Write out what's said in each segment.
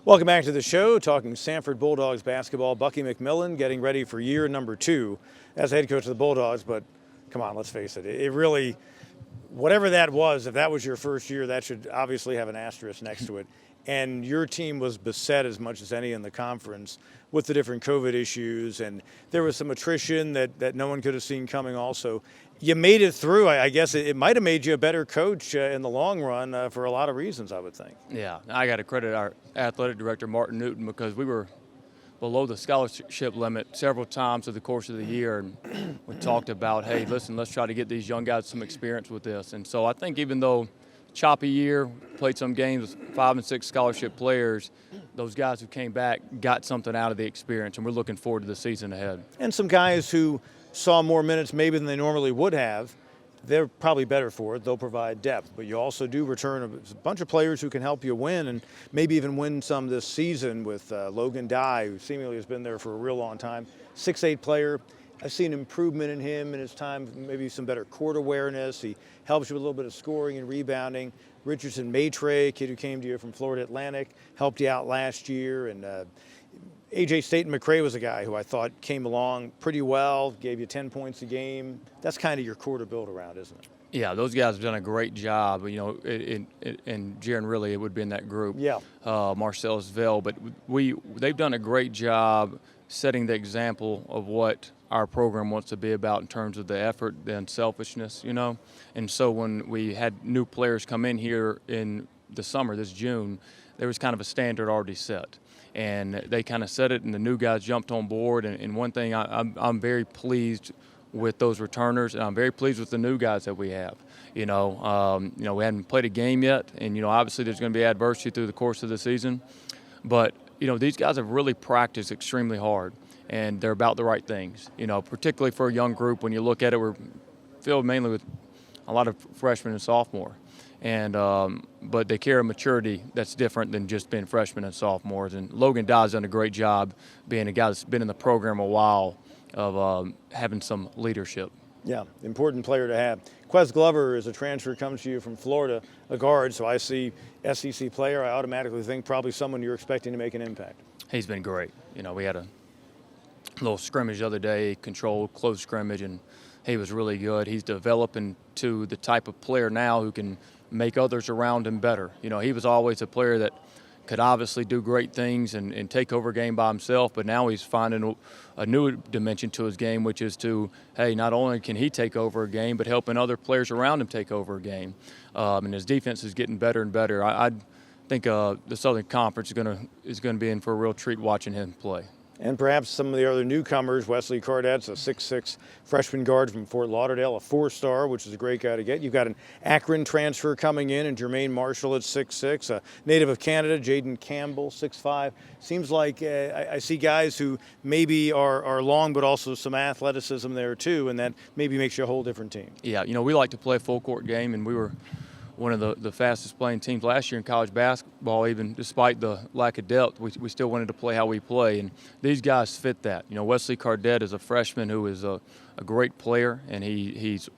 Welcome back to the show, talking Samford Bulldogs basketball. Bucky McMillan getting ready for year number 2 as head coach of the Bulldogs. But come on, let's face it, it really, whatever that was, if that was your first year, that should obviously have an asterisk next to it. And your team was beset as much as any in the conference with the different COVID issues, and there was some attrition that no one could have seen coming also. You made it through. I guess it might have made you a better coach in the long run for a lot of reasons, I would think. Yeah, I got to credit our athletic director, Martin Newton, because we were below the scholarship limit several times through the course of the year. And we talked about, hey, listen, let's try to get these young guys some experience with this. And so I think even though choppy year, played some games with 5 and 6 scholarship players, those guys who came back got something out of the experience, and we're looking forward to the season ahead. And some guys who saw more minutes maybe than they normally would have, they're probably better for it. They'll provide depth. But you also do return a bunch of players who can help you win and maybe even win some this season with Logan Dye, who seemingly has been there for a real long time. 6'8" player. I've seen improvement in him in his time, maybe some better court awareness. He helps you with a little bit of scoring and rebounding. Richardson Maitre, kid who came to you from Florida Atlantic, helped you out last year. And A.J. Staten McRae was a guy who I thought came along pretty well, gave you 10 points a game. That's kind of your core to build around, isn't it? Yeah, those guys have done a great job. You know, and Jaron really, it would be in that group. Yeah. Marcellus Vell, but they've done a great job setting the example of what our program wants to be about in terms of the effort and selfishness, you know. And so when we had new players come in here in the summer, this June, there was kind of a standard already set. And they kind of set it, and the new guys jumped on board. And one thing, I'm very pleased with those returners, and I'm very pleased with the new guys that we have. You know, we hadn't played a game yet, and, you know, obviously there's going to be adversity through the course of the season. But, you know, these guys have really practiced extremely hard, and they're about the right things. You know, particularly for a young group, when you look at it, we're filled mainly with a lot of freshmen and sophomore. And but they carry a maturity that's different than just being freshmen and sophomores. And Logan Dye's done a great job being a guy that's been in the program a while of having some leadership. Yeah, important player to have. Quez Glover is a transfer, comes to you from Florida, a guard. So I see SEC player, I automatically think probably someone you're expecting to make an impact. He's been great. You know, we had a little scrimmage the other day, controlled, close scrimmage, and he was really good. He's developing to the type of player now who can make others around him better. You know, he was always a player that could obviously do great things and take over a game by himself, but now he's finding a new dimension to his game, which is to, hey, not only can he take over a game, but helping other players around him take over a game. And his defense is getting better and better. I think the Southern Conference is gonna be in for a real treat watching him play. And perhaps some of the other newcomers, Wesley Cardette's a 6'6" freshman guard from Fort Lauderdale, a 4-star, which is a great guy to get. You've got an Akron transfer coming in, and Jermaine Marshall at 6'6", a native of Canada, Jaden Campbell, 6'5". Seems like I see guys who maybe are long, but also some athleticism there too, and that maybe makes you a whole different team. Yeah, you know, we like to play a full court game, and we were one of the fastest playing teams last year in college basketball. Even despite the lack of depth, we still wanted to play how we play, and these guys fit that. You know, Wesley Cardette is a freshman who is a great player, and he's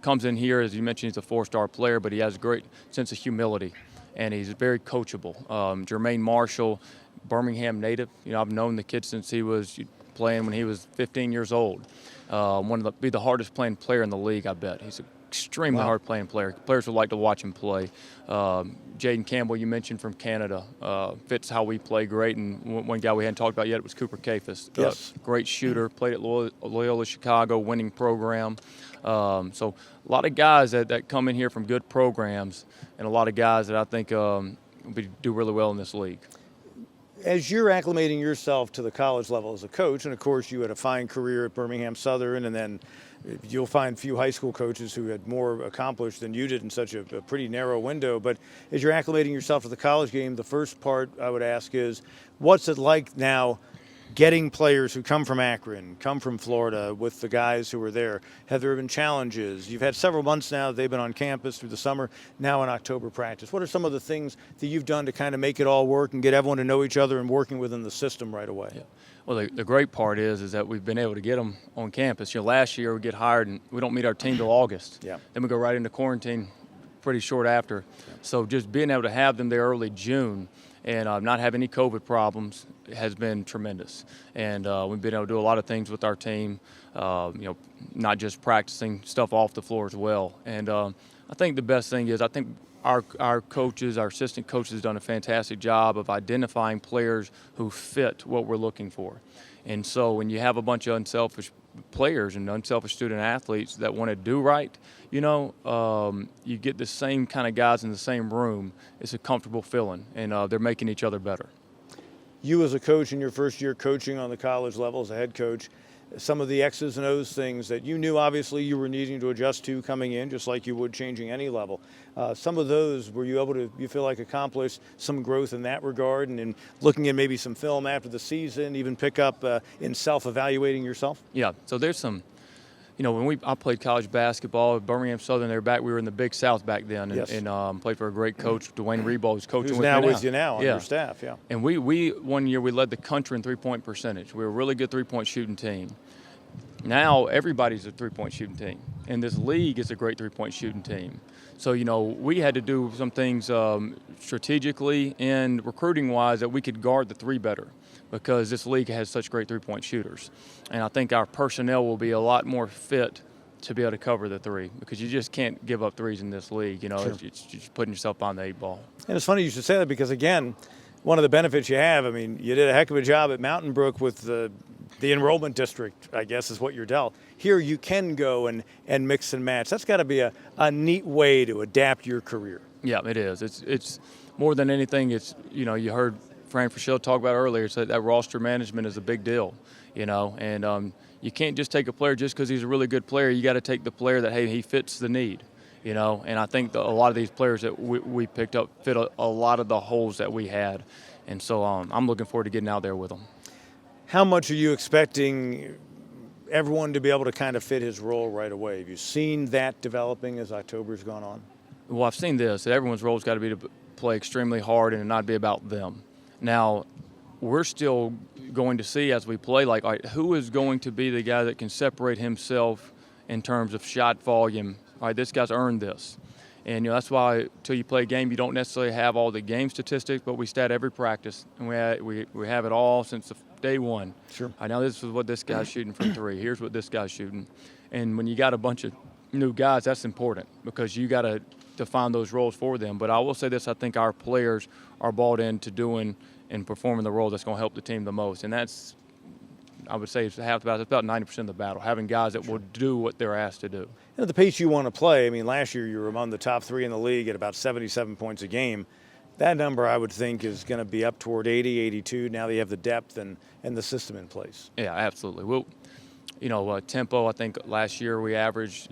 comes in here, as you mentioned, he's a 4-star player, but he has a great sense of humility, and he's very coachable. Jermaine Marshall, Birmingham native. You know, I've known the kid since he was playing when he was 15 years old. Be the hardest playing player in the league, I bet. He's extremely hard playing player. Players would like to watch him play. Jaden Campbell, you mentioned, from Canada, fits how we play great. And one guy we hadn't talked about yet was Cooper Kafis. Yes. Great shooter, played at Loyola Chicago, winning program. So a lot of guys that come in here from good programs, and a lot of guys that I think do really well in this league. As you're acclimating yourself to the college level as a coach, and of course you had a fine career at Birmingham Southern, and then you'll find few high school coaches who had more accomplished than you did in such a pretty narrow window. But as you're acclimating yourself to the college game, the first part I would ask is, what's it like now getting players who come from Akron, come from Florida, with the guys who are there? Have there been challenges? You've had several months now that they've been on campus through the summer, now in October practice. What are some of the things that you've done to kind of make it all work and get everyone to know each other and working within the system right away? Yeah. Well, the great part is that we've been able to get them on campus. You know, last year we get hired and we don't meet our team till August. Yeah. Then we go right into quarantine pretty short after. Yeah. So just being able to have them there early June and not have any COVID problems has been tremendous. And we've been able to do a lot of things with our team, not just practicing stuff off the floor as well. And I think the best thing is I think our coaches, our assistant coaches, have done a fantastic job of identifying players who fit what we're looking for. And so when you have a bunch of unselfish players and unselfish student athletes that want to do right, you get the same kind of guys in the same room. It's a comfortable feeling, and they're making each other better. You as a coach in your first year coaching on the college level as a head coach, some of the X's and O's things that you knew obviously you were needing to adjust to coming in, just like you would changing any level. Some of those, were you able to, you feel like, accomplish some growth in that regard, and in looking at maybe some film after the season, even pick up in self-evaluating yourself? Yeah, so there's some, when I played college basketball at Birmingham Southern, we were in the Big South back then, and, Yes. and played for a great coach, Dwayne Rebo, who's coaching Who's with now me with you now on your staff, yeah. And we one year we led the country in three-point percentage. We were a really good three-point shooting team. Now everybody's a three-point shooting team, and this league is a great three-point shooting team. So, we had to do some things strategically and recruiting-wise that we could guard the three better, because this league has such great three-point shooters. And I think our personnel will be a lot more fit to be able to cover the three, because you just can't give up threes in this league. Sure. It's just putting yourself on the 8 ball. And it's funny you should say that, because, again, one of the benefits you have, I mean, you did a heck of a job at Mountain Brook with the enrollment district, I guess, is what you're dealt. Here you can go and mix and match. That's got to be a neat way to adapt your career. Yeah, it is. It's more than anything. It's, you heard Fran Frischel talk about earlier, so that roster management is a big deal, and you can't just take a player just because he's a really good player. You got to take the player that, hey, he fits the need, and I think a lot of these players that we picked up fit a lot of the holes that we had, and so I'm looking forward to getting out there with them. How much are you expecting everyone to be able to kind of fit his role right away? Have you seen that developing as October's gone on? Well, I've seen this, that everyone's role's got to be to play extremely hard and not be about them. Now, we're still going to see as we play, like, all right, who is going to be the guy that can separate himself in terms of shot volume? All right, this guy's earned this. And that's why until you play a game, you don't necessarily have all the game statistics, but we stat every practice, and we have it all since day one. Sure. I know this is what this guy's shooting from three. Here's what this guy's shooting. And when you got a bunch of new guys, that's important, because you got to define those roles for them. But I will say this, I think our players are bought into doing and performing the role that's going to help the team the most. And that's, I would say, it's about 90% of the battle, having guys that will do what they're asked to do. At the pace you want to play, I mean, last year you were among the top 3 in the league at about 77 points a game. That number, I would think, is going to be up toward 80, 82. Now that you have the depth and the system in place. Yeah, absolutely. Well, tempo, I think last year we averaged,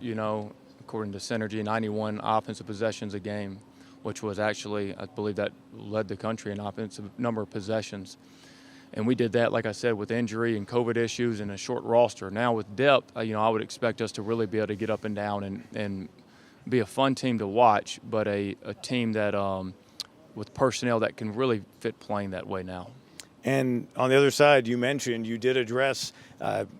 according to Synergy, 91 offensive possessions a game, which was actually, I believe, that led the country in offensive number of possessions. And we did that, like I said, with injury and COVID issues and a short roster. Now with depth, I would expect us to really be able to get up and down and be a fun team to watch, but a team that with personnel that can really fit playing that way now. And on the other side, you mentioned you did address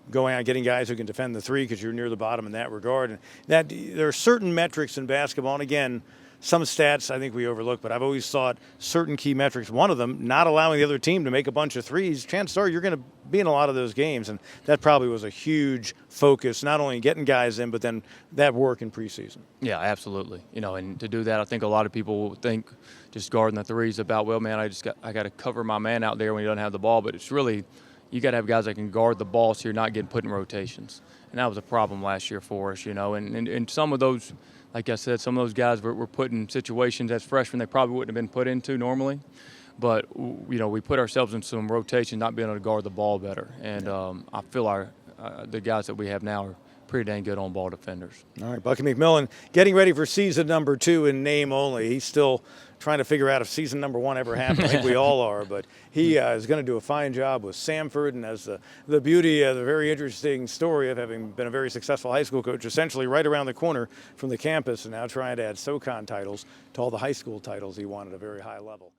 going out, getting guys who can defend the three, because you're near the bottom in that regard. And that there are certain metrics in basketball, and again, some stats I think we overlook, but I've always thought certain key metrics, one of them, not allowing the other team to make a bunch of threes, chances are you're going to be in a lot of those games. And that probably was a huge focus, not only getting guys in, but then that work in preseason. Yeah, absolutely. And to do that, I think a lot of people think just guarding the threes about, well, man, I got to cover my man out there when he doesn't have the ball. But it's really, you got to have guys that can guard the ball so you're not getting put in rotations. And that was a problem last year for us, And some of those, like I said, some of those guys were put in situations as freshmen they probably wouldn't have been put into normally. But, we put ourselves in some rotation, not being able to guard the ball better. And I feel the guys that we have now are pretty dang good on-ball defenders. All right, Bucky McMillan getting ready for season number 2 in name only. He's still trying to figure out if season number 1 ever happened. I think we all are, but he is going to do a fine job with Samford, and as the beauty of the very interesting story of having been a very successful high school coach, essentially right around the corner from the campus, and now trying to add SoCon titles to all the high school titles he won at a very high level.